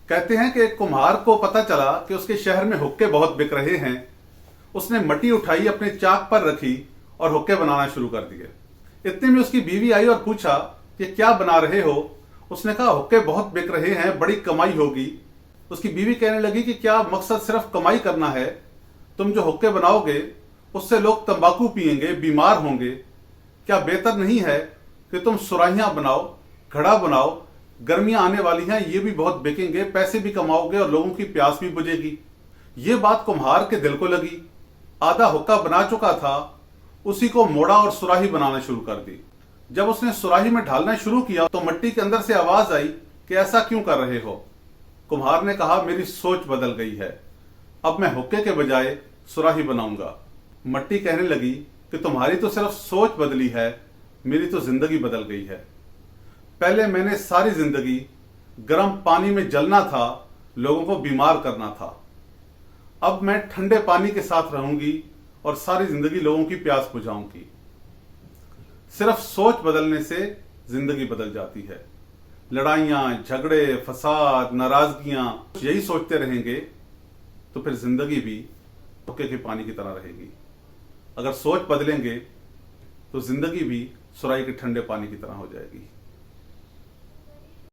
कहते हैं कि एक कुम्हार को पता चला कि उसके शहर में हुक्के बहुत बिक रहे हैं। उसने मट्टी उठाई, अपने चाक पर रखी और हुक्के बनाना शुरू कर दिए। इतने में उसकी बीवी आई और पूछा कि क्या बना रहे हो। उसने कहा हुक्के बहुत बिक रहे हैं, बड़ी कमाई होगी। उसकी बीवी कहने लगी कि क्या मकसद सिर्फ कमाई करना है? तुम जो हुक्के बनाओगे उससे लोग तंबाकू पिएंगे, बीमार होंगे। क्या बेहतर नहीं है कि तुम सुराहियां बनाओ, घड़ा बनाओ, गर्मियां आने वाली हैं, ये भी बहुत बिकेंगे, पैसे भी कमाओगे और लोगों की प्यास भी बुझेगी। ये बात कुम्हार के दिल को लगी। आधा हुक्का बना चुका था, उसी को मोड़ा और सुराही बनाना शुरू कर दी। जब उसने सुराही में ढालना शुरू किया तो मट्टी के अंदर से आवाज आई कि ऐसा क्यों कर रहे हो? कुम्हार ने कहा, मेरी सोच बदल गई है, अब मैं हुक्के के बजाय सुराही बनाऊंगा। मट्टी कहने लगी कि तुम्हारी तो सिर्फ सोच बदली है, मेरी तो जिंदगी बदल गई है। पहले मैंने सारी जिंदगी गर्म पानी में जलना था, लोगों को बीमार करना था। अब मैं ठंडे पानी के साथ रहूंगी और सारी जिंदगी लोगों की प्यास बुझाऊंगी। सिर्फ सोच बदलने से जिंदगी बदल जाती है। लड़ाइयां, झगड़े, फसाद, नाराजगियां यही सोचते रहेंगे तो फिर जिंदगी भी हुक्के के पानी की तरह रहेगी। अगर सोच बदलेंगे तो जिंदगी भी सुराही के ठंडे पानी की तरह हो जाएगी।